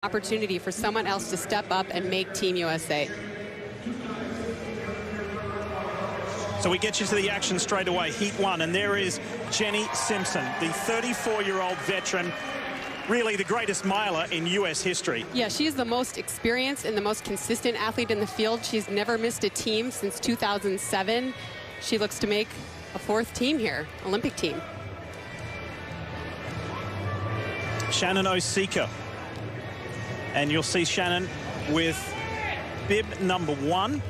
Opportunity for someone else to step up and make Team USA. So we get you to the action straight away. Heat 1, and there is Jenny Simpson, the 34-year-old veteran, really the greatest miler in U.S. history. Yeah, she is the most experienced and the most consistent athlete in the field. She's never missed a team since 2007. She looks to make a fourth team here, Olympic team. Shannon Osika. And you'll see Shannon with bib number 1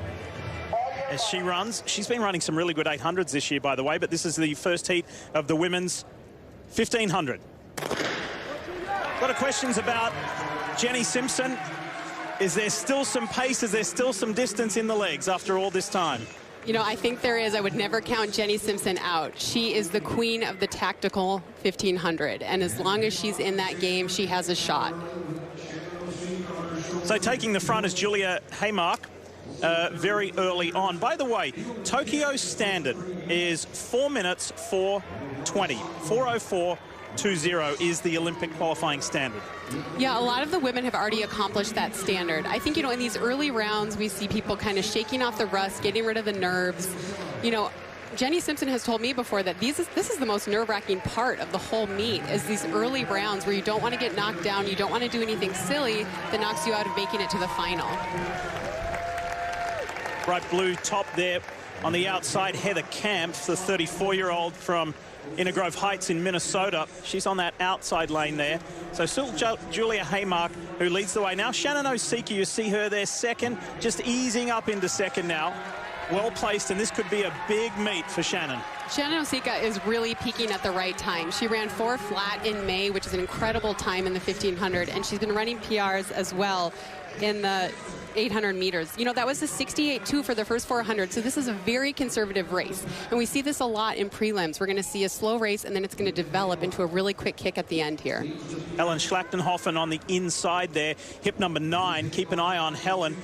as she runs. She's been running some really good 800s this year, by the way, but this is the first heat of the women's 1500. A lot of questions about Jenny Simpson. Is there still some pace? Is there still some distance in the legs after all this time? You know, I think there is. I would never count Jenny Simpson out. She is the queen of the tactical 1500, and as long as she's in that game, she has a shot. So taking the front is Julia Haymark very early on. By the way, Tokyo standard is 4 minutes 4:20. 4:04.20 is the Olympic qualifying standard. Yeah, a lot of the women have already accomplished that standard. I think, you know, in these early rounds, we see people kind of shaking off the rust, getting rid of the nerves. You know, Jenny Simpson has told me before that this is the most nerve-wracking part of the whole meet, is these early rounds where you don't want to get knocked down, you don't want to do anything silly that knocks you out of making it to the final. Bright blue top there on the outside, Heather Camp, the 34-year-old from Inner Grove Heights in Minnesota. She's on that outside lane there. So still Julia Haymark who leads the way. Now Shannon Osika, you see her there second, just easing up into second now. Well placed, and this could be a big meet for Shannon. Shannon Osika is really peaking at the right time. She ran 4 flat in May, which is an incredible time in the 1500, and she's been running PRs as well in the 800 meters. You know, that was a 68.2 for the first 400, so this is a very conservative race. And we see this a lot in prelims. We're going to see a slow race, and then it's going to develop into a really quick kick at the end here. Helen Schlachtenhofen on the inside there, hip number 9. Keep an eye on Helen.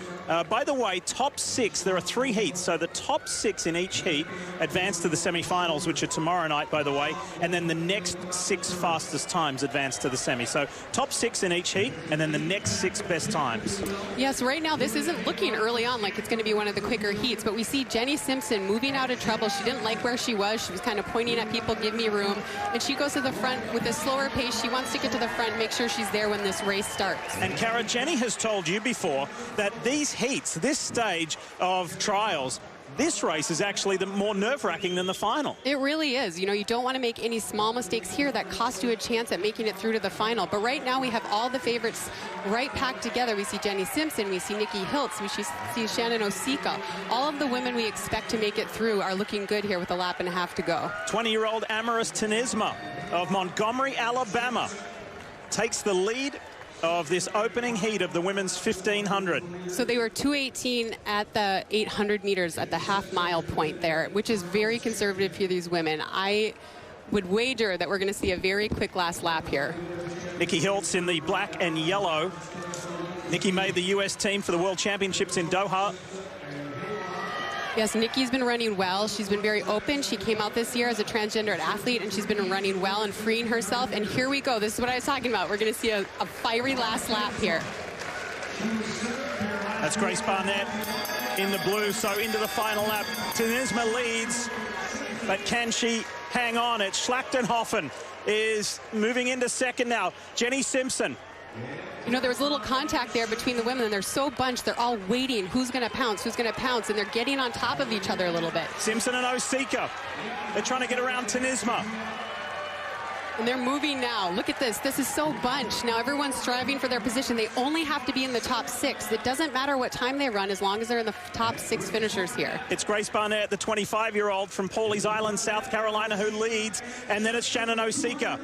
By the way, top 6, there are 3 heats, so the top 6 in each heat advance to the semi-finals, which are tomorrow night, by the way, and then the next 6 fastest times advance to the semi. So top 6 in each heat, and then the next 6 best times. Yes, right now this isn't looking early on like it's going to be one of the quicker heats, but we see Jenny Simpson moving out of trouble. She didn't like where she was. She was kind of pointing at people, give me room, and she goes to the front with a slower pace. She wants to get to the front, make sure she's there when this race starts. And Kara, Jenny has told you before that these heats, this stage of trials, this race is actually the more nerve-wracking than the final. It really is. You know, you don't want to make any small mistakes here that cost you a chance at making it through to the final. But right now we have all the favorites right packed together. We see Jenny Simpson, we see Nikki Hiltz, we see Shannon Osika. All of the women we expect to make it through are looking good here with a lap and a half to go. 20-year-old Amaris Tenisma of Montgomery, Alabama, takes the lead of this opening heat of the women's 1500. So they were 2:18 at the 800 meters at the half-mile point there, which is very conservative for these women. I would wager that we're going to see a very quick last lap here. Nikki Hiltz in the black and yellow. Nikki made the U.S. team for the World Championships in Doha. Yes, Nikki's been running well. She's been very open. She came out this year as a transgender athlete, and she's been running well and freeing herself. And here we go. This is what I was talking about. We're going to see a fiery last lap here. That's Grace Barnett in the blue. So into the final lap. Tenisma leads, but can she hang on? It's Schlachtenhofen is moving into second now. Jenny Simpson. You know, there was a little contact there between the women, and they're so bunched, they're all waiting. Who's going to pounce? Who's going to pounce? And they're getting on top of each other a little bit. Simpson and Osika. They're trying to get around Tenisma. And they're moving now. Look at this. This is so bunched. Now everyone's striving for their position. They only have to be in the top 6. It doesn't matter what time they run as long as they're in the top 6 finishers here. It's Grace Barnett, the 25-year-old from Pawleys Island, South Carolina, who leads. And then it's Shannon Osika.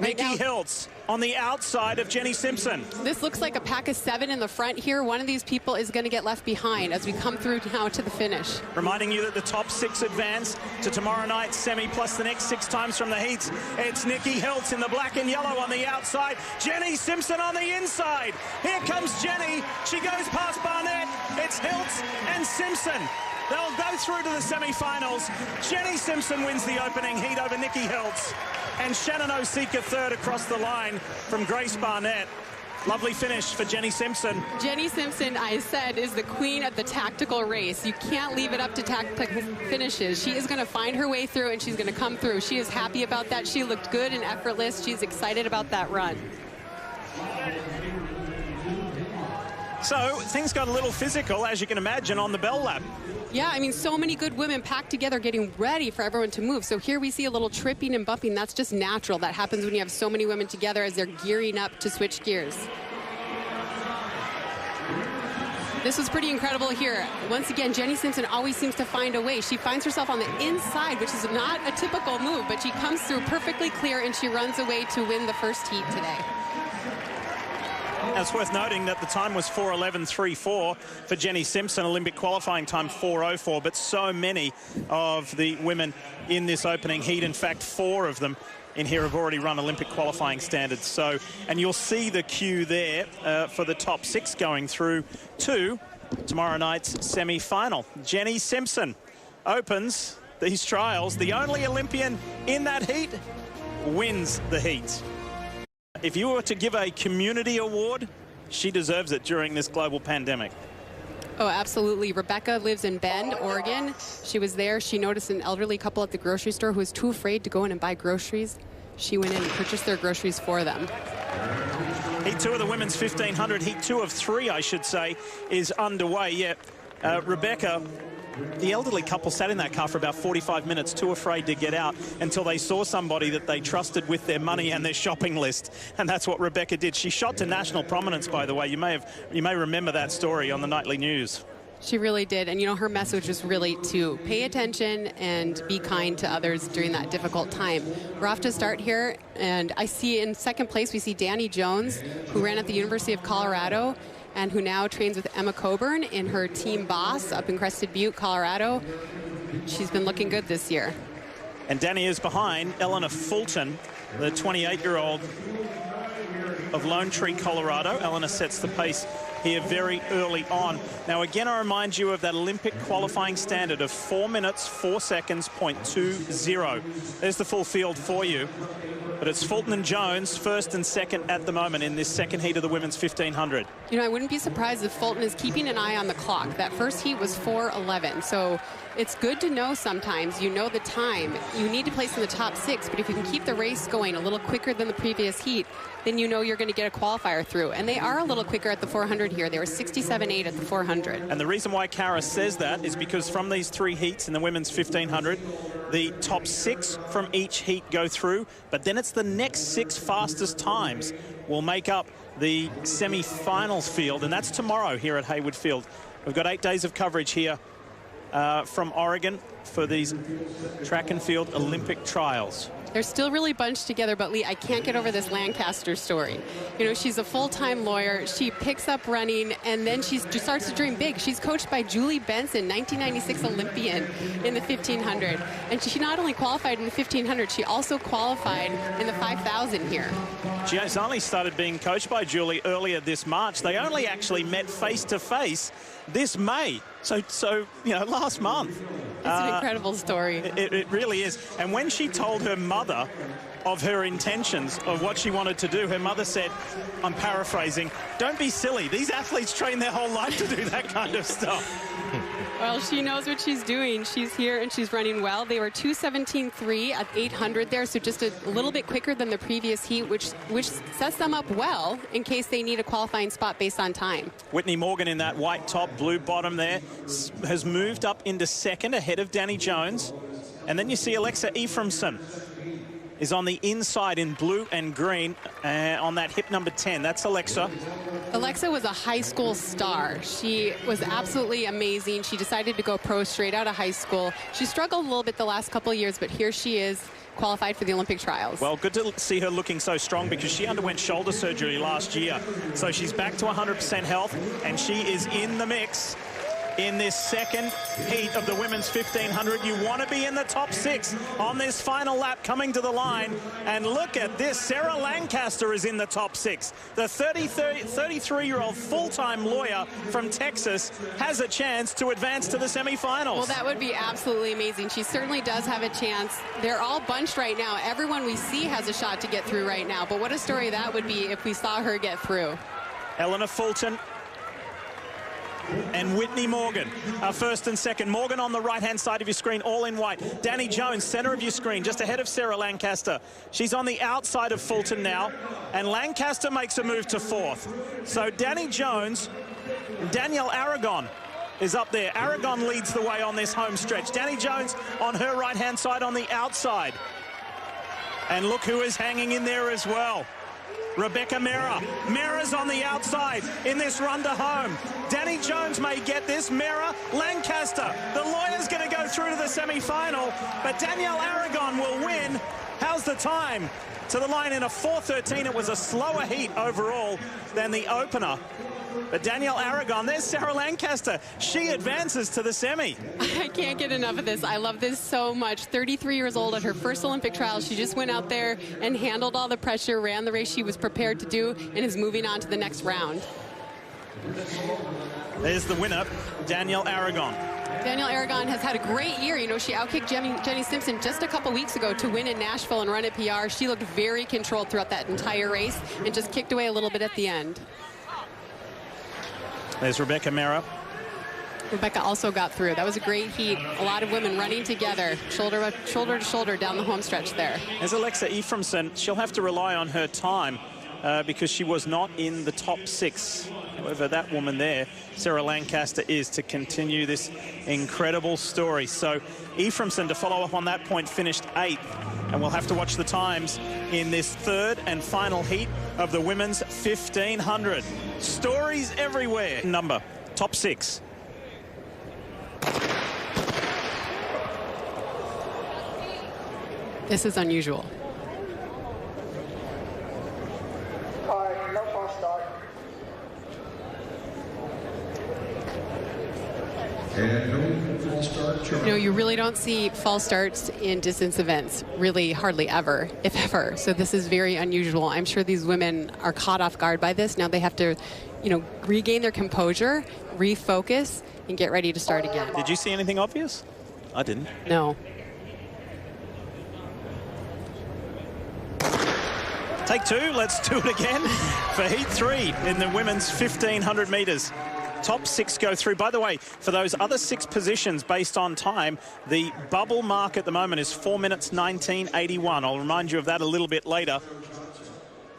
Nikki Hiltz on the outside of Jenny Simpson. This looks like a pack of 7 in the front here. One of these people is going to get left behind as we come through now to the finish. Reminding you that the top 6 advance to tomorrow night's semi plus the next 6 times from the heats. It's Nikki Hiltz in the black and yellow on the outside. Jenny Simpson on the inside. Here comes Jenny. She goes past Barnett. It's Hiltz and Simpson. They'll go through to the semi-finals. Jenny Simpson wins the opening heat over Nikki Hiltz. And Shannon Osika third across the line from Grace Barnett. Lovely finish for Jenny Simpson. Jenny Simpson, I said, is the queen of the tactical race. You can't leave it up to tactical finishes. She is going to find her way through, and she's going to come through. She is happy about that. She looked good and effortless. She's excited about that run. So things got a little physical, as you can imagine, on the Bell Lap. Yeah, I mean, so many good women packed together getting ready for everyone to move. So here we see a little tripping and bumping. That's just natural. That happens when you have so many women together as they're gearing up to switch gears. This was pretty incredible here. Once again, Jenny Simpson always seems to find a way. She finds herself on the inside, which is not a typical move, but she comes through perfectly clear, and she runs away to win the first heat today. Now, it's worth noting that the time was 4:11.34 for Jenny Simpson, Olympic qualifying time 4:04, but so many of the women in this opening heat, in fact 4 of them in here, have already run Olympic qualifying standards. So, and you'll see the queue there for the top 6 going through to tomorrow night's semi-final. Jenny Simpson opens these trials. The only Olympian in that heat wins the heat. If you were to give a community award, she deserves it during this global pandemic. Oh, absolutely. Rebecca lives in Bend, Oregon. She was there. She noticed an elderly couple at the grocery store who was too afraid to go in and buy groceries. She went in and purchased their groceries for them. Heat 2 of the women's 1500, heat 2 of 3, I should say, is underway. Yeah, Rebecca, the elderly couple sat in that car for about 45 minutes, too afraid to get out until they saw somebody that they trusted with their money and their shopping list. And that's what Rebecca did. She shot to national prominence, by the way. You may remember that story on the nightly news. She really did. And, you know, her message was really to pay attention and be kind to others during that difficult time. We're off to start here, and I see in second place, we see Danny Jones, who ran at the University of Colorado and who now trains with Emma Coburn in her team Boss up in Crested Butte, Colorado. She's been looking good this year. And Danny is behind Eleanor Fulton, the 28-year-old of Lone Tree, Colorado. Eleanor sets the pace here very early on. Now, again, I remind you of that Olympic qualifying standard of 4 minutes, 4 seconds, .20. There's the full field for you. But it's Fulton and Jones, first and second at the moment in this second heat of the women's 1500. You know, I wouldn't be surprised if Fulton is keeping an eye on the clock. That first heat was 4:11, so it's good to know sometimes. You know the time. You need to place in the top 6, but if you can keep the race going a little quicker than the previous heat, then you know you're going to get a qualifier through. And they are a little quicker at the 400 here. They were 67.8 at the 400. And the reason why Kara says that is because from these 3 heats in the women's 1500, the top 6 from each heat go through, but then it's the next 6 fastest times will make up the semi-finals field, and that's tomorrow here at Hayward Field. We've got 8 days of coverage here from Oregon for these track and field Olympic trials. They're still really bunched together, but Lee, I can't get over this Lancaster story. You know, she's a full-time lawyer. She picks up running, and then she starts to dream big. She's coached by Julie Benson, 1996 Olympian in the 1500. And she not only qualified in the 1500, she also qualified in the 5,000 here. She has only started being coached by Julie earlier this March. They only actually met face-to-face this May. So you know, last month. It's an incredible story. It really is. And when she told her mother of her intentions of what she wanted to do, her mother said, I'm paraphrasing, don't be silly. These athletes train their whole life to do that kind of stuff. Well, she knows what she's doing. She's here and she's running well. They were 2:17.3 at 800 there, so just a little bit quicker than the previous heat, which sets them up well in case they need a qualifying spot based on time. Whitney Morgan in that white top, blue bottom there has moved up into second ahead of Danny Jones. And then you see Alexa Ephraimson is on the inside in blue and green on that hip number 10. That's Alexa. Alexa was a high school star. She was absolutely amazing. She decided to go pro straight out of high school. She struggled a little bit the last couple of years, but here she is, qualified for the Olympic trials. Well, good to see her looking so strong because she underwent shoulder surgery last year. So she's back to 100% health, and she is in the mix in this second heat of the women's 1500. You want to be in the top 6 on this final lap coming to the line. And look at this. Sarah Lancaster is in the top 6. The 33-year-old full-time lawyer from Texas has a chance to advance to the semifinals. Well, that would be absolutely amazing. She certainly does have a chance. They're all bunched right now. Everyone we see has a shot to get through right now. But what a story that would be if we saw her get through. Eleanor Fulton and Whitney Morgan are first and second. Morgan on the right-hand side of your screen, all in white. Danny Jones, center of your screen, just ahead of Sarah Lancaster. She's on the outside of Fulton now, and Lancaster makes a move to 4th. So Danny Jones, Danielle Aragon is up there. Aragon leads the way on this home stretch. Danny Jones on her right-hand side on the outside. And look who is hanging in there as well. Rebecca Mera. Mera's on the outside in this run to home. Danny Jones may get this. Mera, Lancaster. The lawyer's going to go through to the semi-final, but Danielle Aragon will win. How's the time? To the line in a 4:13. It was a slower heat overall than the opener. But Danielle Aragon, there's Sarah Lancaster. She advances to the semi. I can't get enough of this. I love this so much. 33 years old at her first Olympic trials. She just went out there and handled all the pressure, ran the race she was prepared to do, and is moving on to the next round. There's the winner, Danielle Aragon. Danielle Aragon has had a great year. You know, she outkicked Jenny Simpson just a couple weeks ago to win in Nashville and run at PR. She looked very controlled throughout that entire race and just kicked away a little bit at the end. There's Rebecca Mera. Rebecca also got through. That was a great heat. A lot of women running together, shoulder to shoulder down the home stretch there. There's Alexa Ephraimson. She'll have to rely on her time because she was not in the top 6. However, that woman there, Sarah Lancaster, is to continue this incredible story. So Ephraimson, to follow up on that point, finished 8th. And we'll have to watch the times in this third and final heat of the women's 1500. Stories everywhere. Number, top 6. This is unusual. All right, no false start. And no false start. You know, you really don't see false starts in distance events, really hardly ever, if ever. So this is very unusual. I'm sure these women are caught off guard by this. Now they have to, you know, regain their composure, refocus, and get ready to start again. Did you see anything obvious? I didn't. No. Take 2, let's do it again for heat 3 in the women's 1500 meters. Top 6 go through. By the way, for those other 6 positions based on time, the bubble mark at the moment is 4 minutes 19.81. I'll remind you of that a little bit later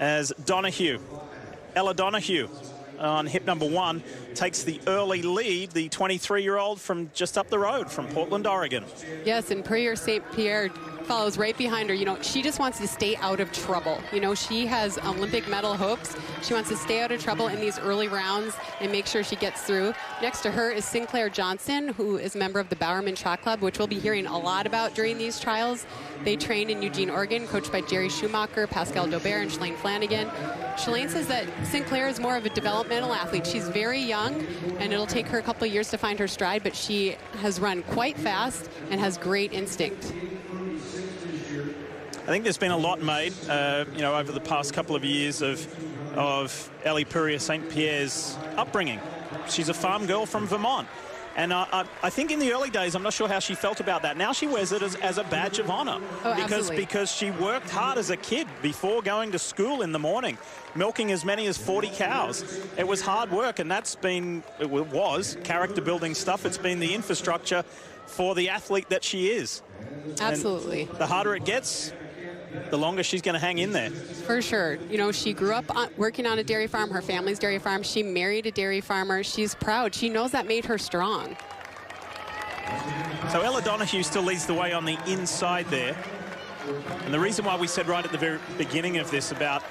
as Ella Donahue on hip number 1 takes the early lead, the 23-year-old from just up the road from Portland, Oregon. Yes, and Prieur St. Pierre follows right behind her. You know, she just wants to stay out of trouble. You know, she has Olympic medal hopes. She wants to stay out of trouble in these early rounds and make sure she gets through. Next to her is Sinclair Johnson, who is a member of the Bowerman Track Club, which we'll be hearing a lot about during these trials. They train in Eugene, Oregon, coached by Jerry Schumacher, Pascal Daubert, and Shalane Flanagan. Shalane says that Sinclair is more of a developmental athlete. She's very young, and it'll take her a couple of years to find her stride, but she has run quite fast and has great instinct. I think there's been a lot made, you know, over the past couple of years of Ellie Prieur St. Pierre's upbringing. She's a farm girl from Vermont. And I think in the early days, I'm not sure how she felt about that. Now she wears it as a badge of honor. Oh, because she worked hard as a kid before going to school in the morning, milking as many as 40 cows. It was hard work, and it was character building stuff. It's been the infrastructure for the athlete that she is. Absolutely. And the harder it gets, the longer she's going to hang in there. For sure. You know, she grew up working on a dairy farm, her family's dairy farm. She married a dairy farmer. She's proud. She knows that made her strong. So Ella Donahue still leads the way on the inside there. And the reason why we said right at the very beginning of this about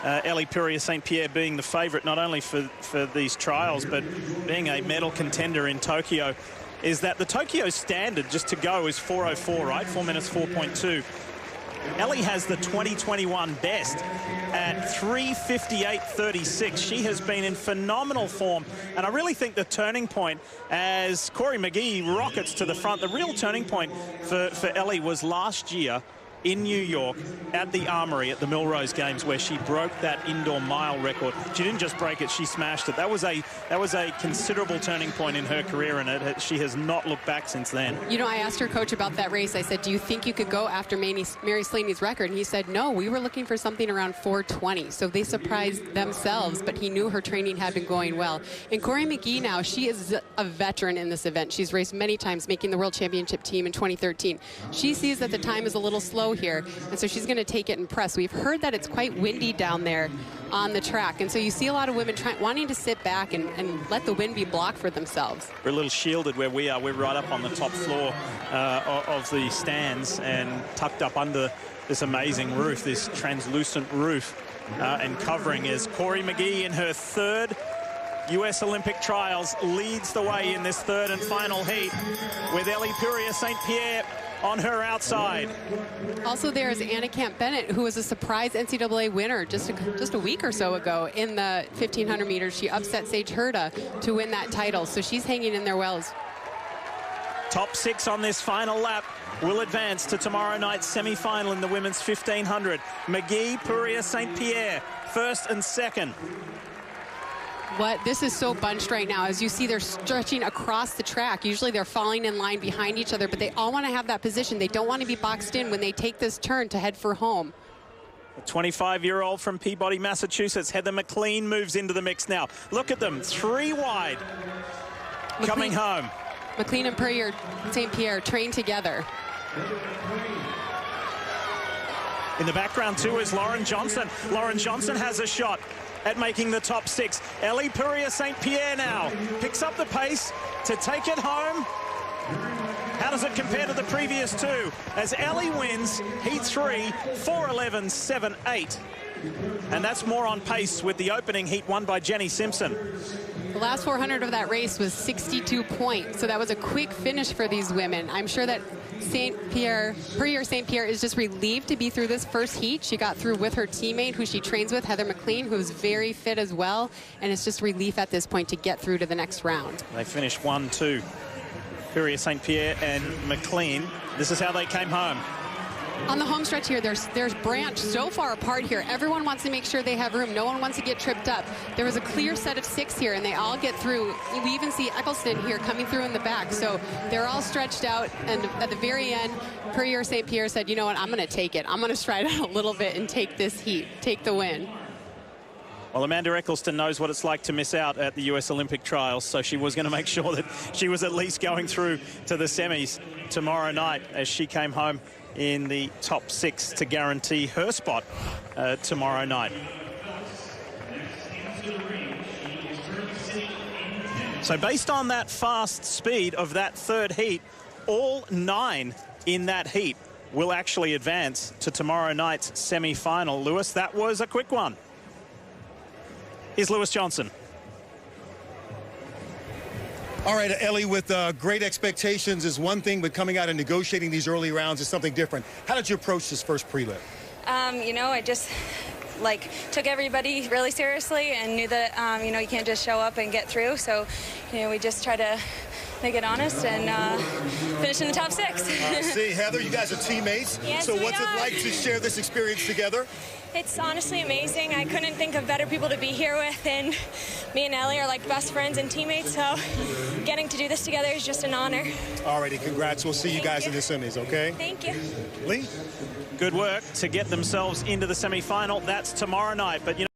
Ellie Prieur St. Pierre being the favorite, not only for these trials, but being a medal contender in Tokyo, is that the Tokyo standard just to go is 4:04, right? 4 minutes 4.2. Ellie has the 2021 best at 3:58.36. She has been in phenomenal form, and I really think the turning point as Corey McGee rockets to the front, the real turning point for Ellie was last year in New York at the Armory at the Millrose Games, where she broke that indoor mile record. She didn't just break it, she smashed it. That was a considerable turning point in her career, and she has not looked back since then. You know, I asked her coach about that race. I said, do you think you could go after Mary Slaney's record? And he said, no, we were looking for something around 4:20. So they surprised themselves, but he knew her training had been going well. And Corey McGee now, she is a veteran in this event. She's raced many times, making the World Championship team in 2013. She sees that the time is a little slow here, and so she's going to take it and press. We've heard that it's quite windy down there on the track, and so you see a lot of women wanting to sit back and let the wind be blocked for themselves. We're a little shielded where we are. We're right up on the top floor of the stands and tucked up under this amazing roof, this translucent roof, and covering is Corey McGee in her third U.S. Olympic trials, leads the way in this third and final heat with Ellie Purier St. Pierre on her outside. Also there is Anna Camp Bennett, who was a surprise NCAA winner just a week or so ago in the 1,500 meters. She upset Sage Herda to win that title, so she's hanging in there well. Top 6 on this final lap will advance to tomorrow night's semi-final in the women's 1,500. McGee, Purier St. Pierre, first and second. This is so bunched right now. As you see, they're stretching across the track. Usually they're falling in line behind each other, but they all want to have that position. They don't want to be boxed in when they take this turn to head for home. A 25-year-old from Peabody, Massachusetts, Heather McLean, moves into the mix now. Look at them, 3 wide, coming home. McLean and Purier St. Pierre train together. In the background, too, is Lauren Johnson. Lauren Johnson has a shot at making the top 6. Ellie Purier St. Pierre now picks up the pace to take it home. How does it compare to the previous 2? As Ellie wins heat 3, 4:11.78. And that's more on pace with the opening heat won by Jenny Simpson. The last 400 of that race was 62 points, so that was a quick finish for these women. I'm sure that Purier St. Pierre is just relieved to be through this first heat. She got through with her teammate who she trains with, Heather McLean, who's very fit as well, and it's just relief at this point to get through to the next round. They finished 1-2. Purier St. Pierre and McLean. This is how they came home. On the home stretch here, there's branched so far apart here. Everyone wants to make sure they have room. No one wants to get tripped up. There was a clear set of 6 here, and they all get through. We even see Eccleston here coming through in the back. So they're all stretched out, and at the very end, Purier St. Pierre said, you know what, I'm going to take it. I'm going to stride out a little bit and take this heat, take the win. Well, Amanda Eccleston knows what it's like to miss out at the U.S. Olympic trials, so she was going to make sure that she was at least going through to the semis tomorrow night as she came home in the top 6 to guarantee her spot tomorrow night. So based on that fast speed of that third heat, all 9 in that heat will actually advance to tomorrow night's semi-final. Lewis, that was a quick one. Here's Lewis Johnson. All right, Ellie, with great expectations is one thing, but coming out and negotiating these early rounds is something different. How did you approach this first pre-lit? You know, I just took everybody really seriously and knew that, you know, you can't just show up and get through. So, you know, we just try to make it honest and finish in the top 6. See, Heather, you guys are teammates. Yes, so we what's are. it like to share this experience together? It's honestly amazing. I couldn't think of better people to be here with, and me and Ellie are like best friends and teammates, so getting to do this together is just an honor. All righty, congrats. We'll see you guys in the semis, okay? Thank you. Lee? Good work to get themselves into the semi-final. That's tomorrow night, but you know.